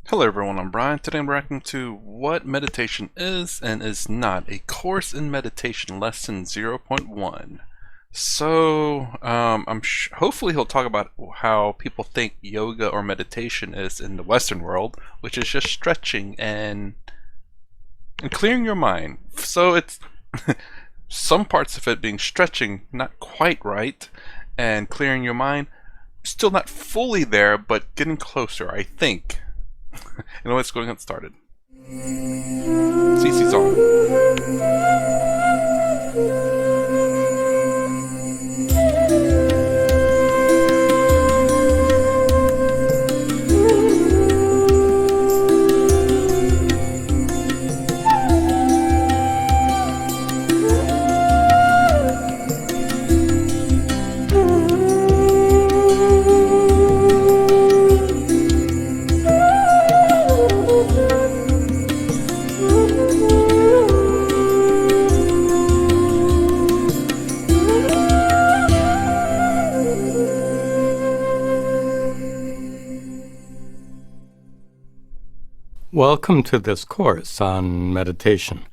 Hello everyone, I'm Brian. Today I'm reacting to what meditation is and is not, a course in meditation lesson 0.1. Hopefully he'll talk about how people think yoga or meditation is in the Western world, which is just stretching and clearing your mind. So it's some parts of it being stretching, not quite right, and clearing your mind, still not fully there, but getting closer, I think. You know what's going to get started. CC's on. Welcome to this course on meditation.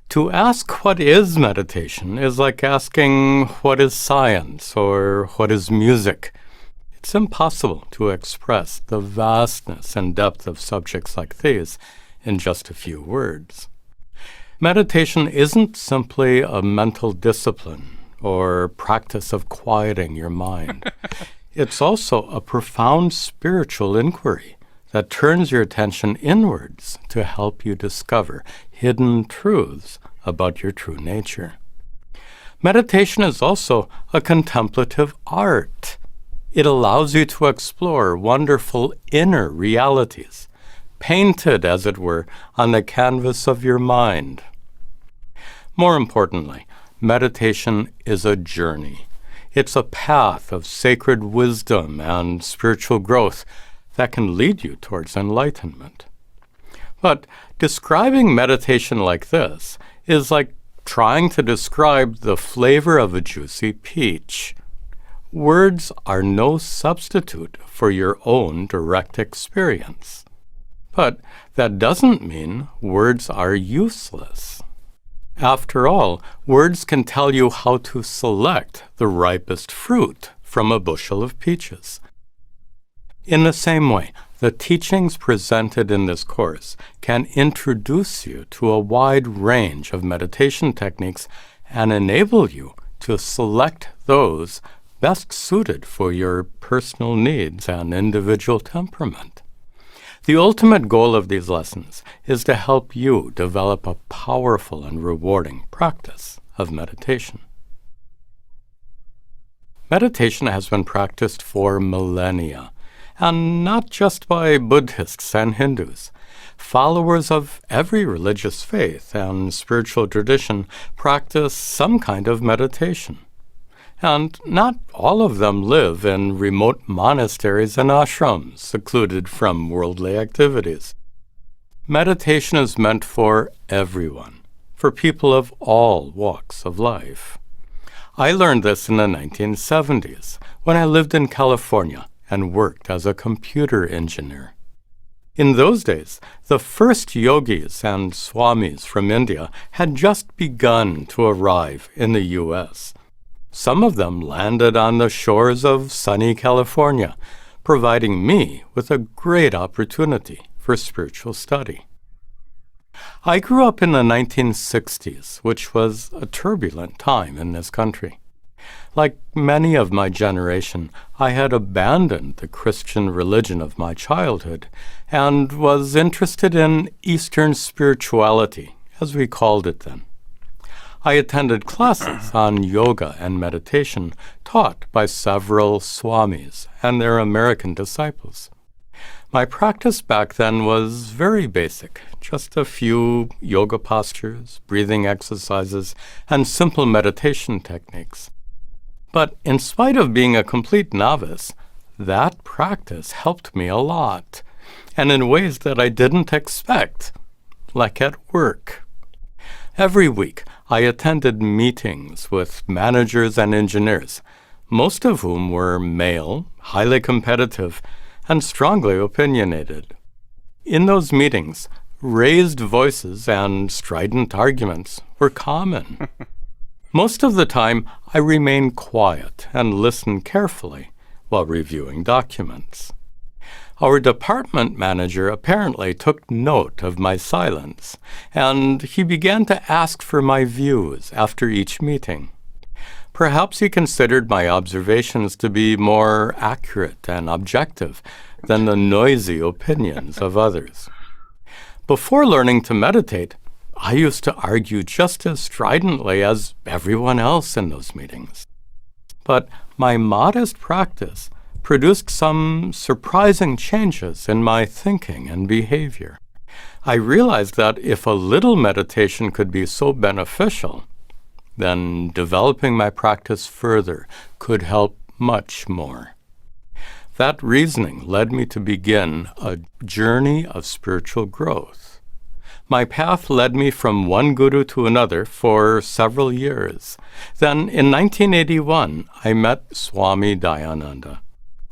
To ask what is meditation is like asking what is science or what is music. It's impossible to express the vastness and depth of subjects like these in just a few words. Meditation isn't simply a mental discipline or practice of quieting your mind. It's also a profound spiritual inquiry that turns your attention inwards to help you discover hidden truths about your true nature. Meditation is also a contemplative art. It allows you to explore wonderful inner realities, painted, as it were, on the canvas of your mind. More importantly, meditation is a journey. It's a path of sacred wisdom and spiritual growth that can lead you towards enlightenment. But describing meditation like this is like trying to describe the flavor of a juicy peach. Words are no substitute for your own direct experience. But that doesn't mean words are useless. After all, words can tell you how to select the ripest fruit from a bushel of peaches. In the same way, the teachings presented in this course can introduce you to a wide range of meditation techniques and enable you to select those best suited for your personal needs and individual temperament. The ultimate goal of these lessons is to help you develop a powerful and rewarding practice of meditation. Meditation has been practiced for millennia, and not just by Buddhists and Hindus. Followers of every religious faith and spiritual tradition practice some kind of meditation. And not all of them live in remote monasteries and ashrams, secluded from worldly activities. Meditation is meant for everyone, for people of all walks of life. I learned this in the 1970s, when I lived in California and worked as a computer engineer. In those days, the first yogis and swamis from India had just begun to arrive in the U.S. Some of them landed on the shores of sunny California, providing me with a great opportunity for spiritual study. I grew up in the 1960s, which was a turbulent time in this country. Like many of my generation, I had abandoned the Christian religion of my childhood and was interested in Eastern spirituality, as we called it then. I attended classes on yoga and meditation taught by several swamis and their American disciples. My practice back then was very basic, just a few yoga postures, breathing exercises, and simple meditation techniques. But in spite of being a complete novice, that practice helped me a lot, and in ways that I didn't expect, like at work. Every week, I attended meetings with managers and engineers, most of whom were male, highly competitive, and strongly opinionated. In those meetings, raised voices and strident arguments were common. Most of the time, I remained quiet and listened carefully while reviewing documents. Our department manager apparently took note of my silence, and he began to ask for my views after each meeting. Perhaps he considered my observations to be more accurate and objective than the noisy opinions of others. Before learning to meditate, I used to argue just as stridently as everyone else in those meetings. But my modest practice produced some surprising changes in my thinking and behavior. I realized that if a little meditation could be so beneficial, then developing my practice further could help much more. That reasoning led me to begin a journey of spiritual growth. My path led me from one guru to another for several years. Then, in 1981, I met Swami Dayananda,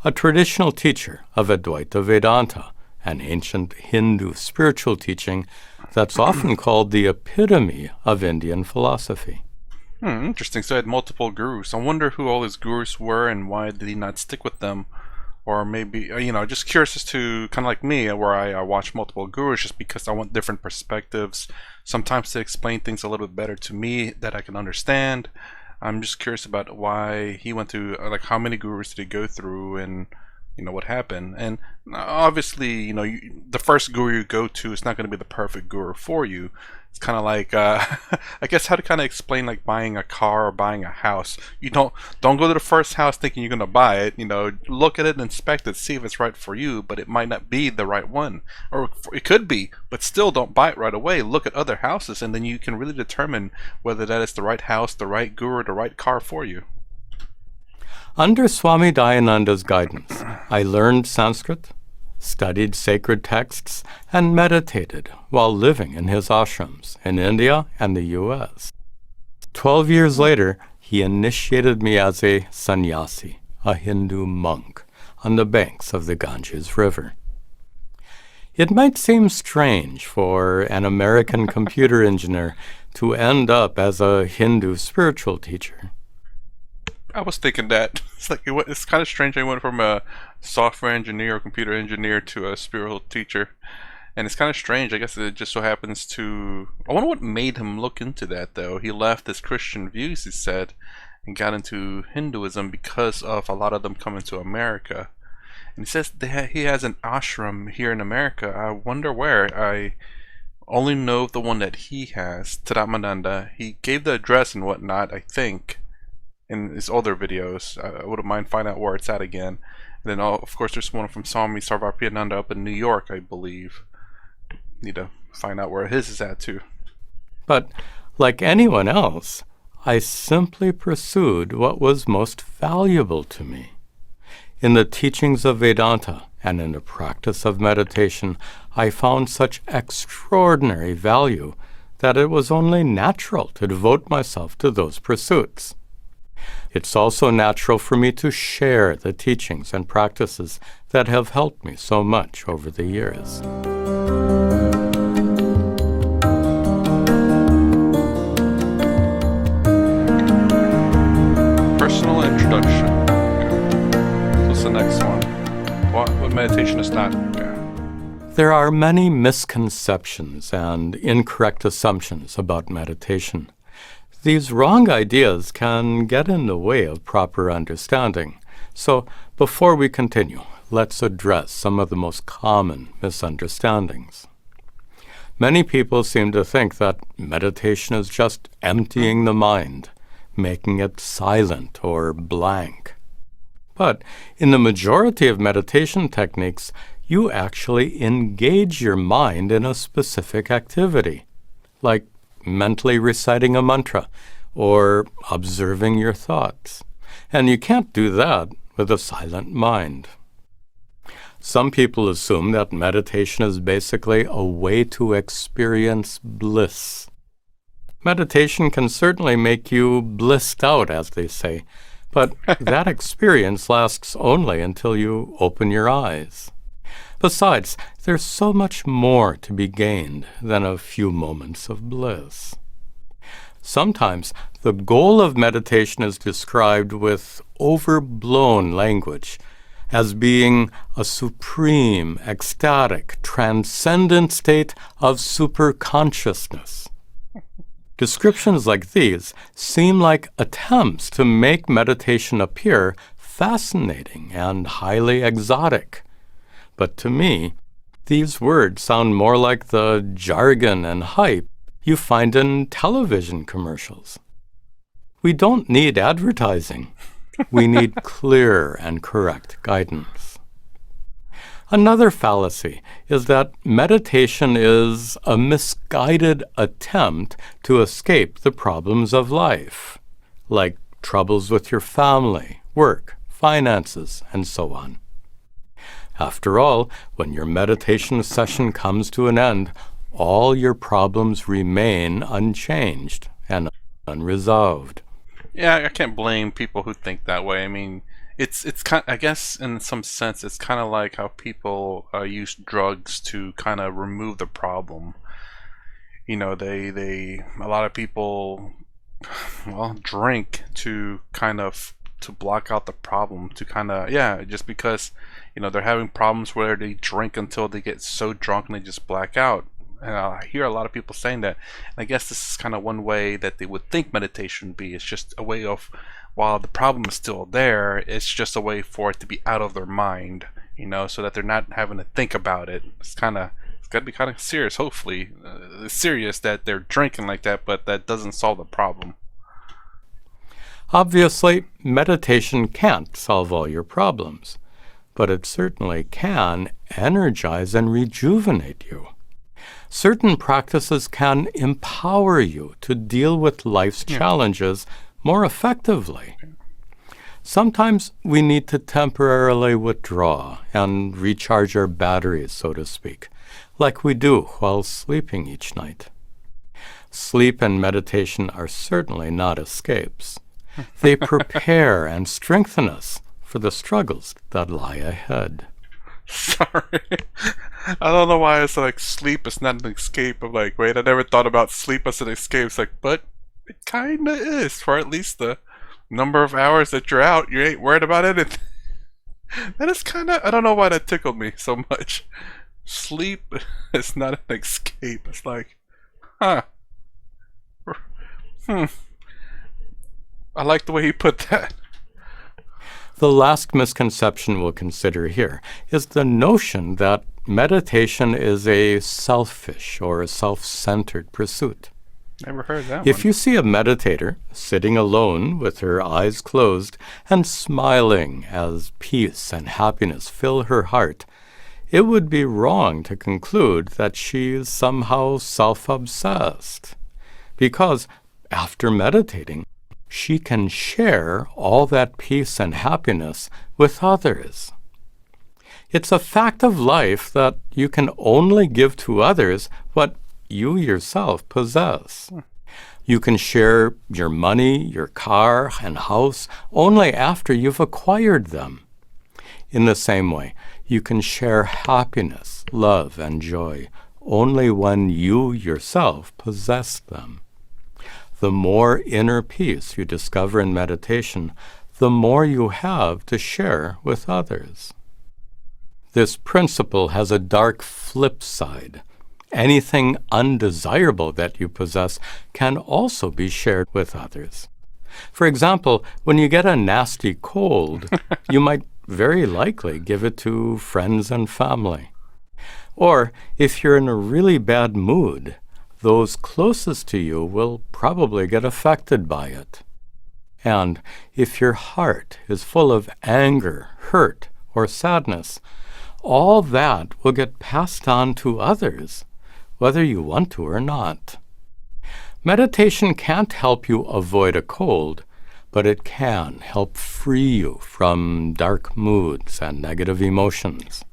a traditional teacher of Advaita Vedanta, an ancient Hindu spiritual teaching that's often called the epitome of Indian philosophy. Interesting. So he had multiple gurus. I wonder who all his gurus were and why did he not stick with them? Or maybe, just curious as to, kind of like me, where I watch multiple gurus just because I want different perspectives, sometimes to explain things a little bit better to me that I can understand. I'm just curious about why he went through, like, how many gurus did he go through and, what happened. And obviously, the first guru you go to is not going to be the perfect guru for you. It's kind of like, I guess how to kind of explain like buying a car or buying a house. You don't go to the first house thinking you're going to buy it. Look at it and inspect it, see if it's right for you, but it might not be the right one. Or it could be, but still don't buy it right away. Look at other houses and then you can really determine whether that is the right house, the right guru, the right car for you. Under Swami Dayananda's guidance, I learned Sanskrit, studied sacred texts, and meditated while living in his ashrams in India and the U.S. 12 years later, he initiated me as a sannyasi, a Hindu monk, on the banks of the Ganges River. It might seem strange for an American computer engineer to end up as a Hindu spiritual teacher. I was thinking that. It's kind of strange I went from a software engineer or computer engineer to a spiritual teacher. And it's kind of strange. I guess it just so happens to... I wonder what made him look into that, though. He left his Christian views, he said, and got into Hinduism because of a lot of them coming to America. And he says he has an ashram here in America. I wonder where. I only know the one that he has, Tadatmananda. He gave the address and whatnot, I think, in his other videos. I wouldn't mind finding out where it's at again. And then, of course, there's one from Swami Sarvapriyananda up in New York, I believe. Need to find out where his is at, too. But, like anyone else, I simply pursued what was most valuable to me. In the teachings of Vedanta and in the practice of meditation, I found such extraordinary value that it was only natural to devote myself to those pursuits. It's also natural for me to share the teachings and practices that have helped me so much over the years. Personal introduction. Okay. What's the next one? What meditation is not? Okay. There are many misconceptions and incorrect assumptions about meditation. These wrong ideas can get in the way of proper understanding. So, before we continue, let's address some of the most common misunderstandings. Many people seem to think that meditation is just emptying the mind, making it silent or blank. But in the majority of meditation techniques, you actually engage your mind in a specific activity, like mentally reciting a mantra or observing your thoughts. And you can't do that with a silent mind. Some people assume that meditation is basically a way to experience bliss. Meditation can certainly make you blissed out, as they say, but that experience lasts only until you open your eyes. Besides, there's so much more to be gained than a few moments of bliss. Sometimes the goal of meditation is described with overblown language as being a supreme, ecstatic, transcendent state of superconsciousness. Descriptions like these seem like attempts to make meditation appear fascinating and highly exotic. But to me, these words sound more like the jargon and hype you find in television commercials. We don't need advertising. We need clear and correct guidance. Another fallacy is that meditation is a misguided attempt to escape the problems of life, like troubles with your family, work, finances, and so on. After all, when your meditation session comes to an end, all your problems remain unchanged and unresolved. Yeah, I can't blame people who think that way. I mean, it's kind. I guess in some sense, it's kind of like how people use drugs to kind of remove the problem. You know, they a lot of people, well, drink to kind of to block out the problem. To kind of just because they're having problems where they drink until they get so drunk and they just black out. And I hear a lot of people saying that. And I guess this is kind of one way that they would think meditation would be. It's just a way of, while the problem is still there, it's just a way for it to be out of their mind, so that they're not having to think about it. It's got to be kind of serious, hopefully. Serious that they're drinking like that, but that doesn't solve the problem. Obviously, meditation can't solve all your problems, but it certainly can energize and rejuvenate you. Certain practices can empower you to deal with life's challenges more effectively. Sometimes we need to temporarily withdraw and recharge our batteries, so to speak, like we do while sleeping each night. Sleep and meditation are certainly not escapes. They prepare and strengthen us for the struggles that lie ahead. Sorry. I don't know why it's like sleep is not an escape. I'm like, wait, I never thought about sleep as an escape. It's like, but it kinda is for at least the number of hours that you're out. You ain't worried about anything. That is kinda, I don't know why that tickled me so much. Sleep is not an escape. It's like, huh. I like the way you put that. The last misconception we'll consider here is the notion that meditation is a selfish or a self-centered pursuit. Never heard that If one. you see a meditator sitting alone with her eyes closed and smiling as peace and happiness fill her heart, it would be wrong to conclude that she is somehow self-obsessed. Because after meditating, she can share all that peace and happiness with others. It's a fact of life that you can only give to others what you yourself possess. You can share your money, your car, and house only after you've acquired them. In the same way, you can share happiness, love, and joy only when you yourself possess them. The more inner peace you discover in meditation, the more you have to share with others. This principle has a dark flip side. Anything undesirable that you possess can also be shared with others. For example, when you get a nasty cold, you might very likely give it to friends and family. Or if you're in a really bad mood, those closest to you will probably get affected by it. And if your heart is full of anger, hurt, or sadness, all that will get passed on to others, whether you want to or not. Meditation can't help you avoid a cold, but it can help free you from dark moods and negative emotions.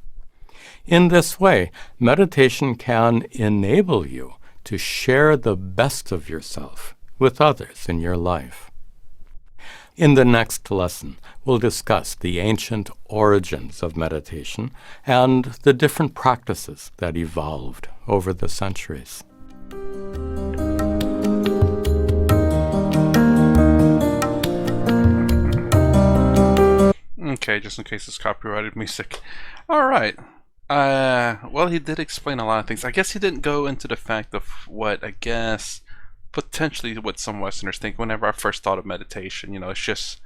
In this way, meditation can enable you to share the best of yourself with others in your life. In the next lesson, we'll discuss the ancient origins of meditation and the different practices that evolved over the centuries. Okay, just in case it's copyrighted music. Alright. Well, he did explain a lot of things. I guess he didn't go into the fact of what, I guess, potentially what some Westerners think. Whenever I first thought of meditation, it's just,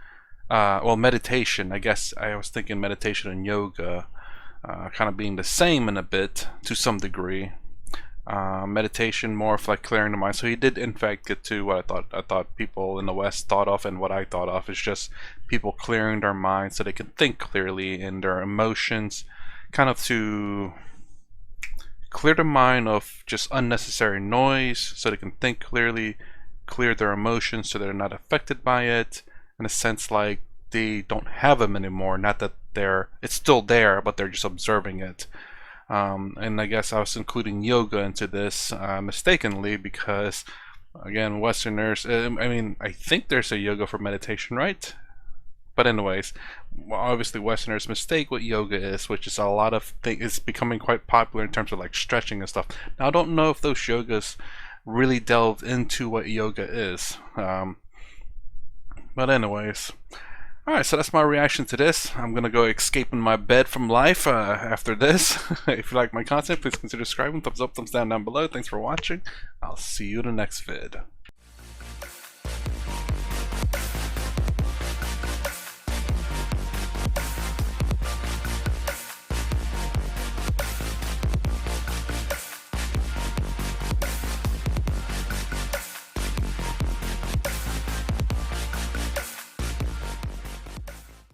well, meditation. I guess I was thinking meditation and yoga kind of being the same in a bit, to some degree. Meditation more of like clearing the mind. So he did in fact get to what I thought people in the West thought of, and what I thought of is just people clearing their minds so they can think clearly in their emotions, kind of to clear the mind of just unnecessary noise so they can think clearly, clear their emotions so they're not affected by it, in a sense like they don't have them anymore. Not that it's still there, but they're just observing it. And I guess I was including yoga into this mistakenly because, again, Westerners, I think there's a yoga for meditation, right? But anyways, well, obviously Westerners mistake what yoga is, which is a lot of things. It's becoming quite popular in terms of like stretching and stuff. Now, I don't know if those yogas really delved into what yoga is. But anyways. Alright, so that's my reaction to this. I'm gonna go escape in my bed from life after this. If you like my content, please consider subscribing. Thumbs up, thumbs down below. Thanks for watching. I'll see you in the next vid.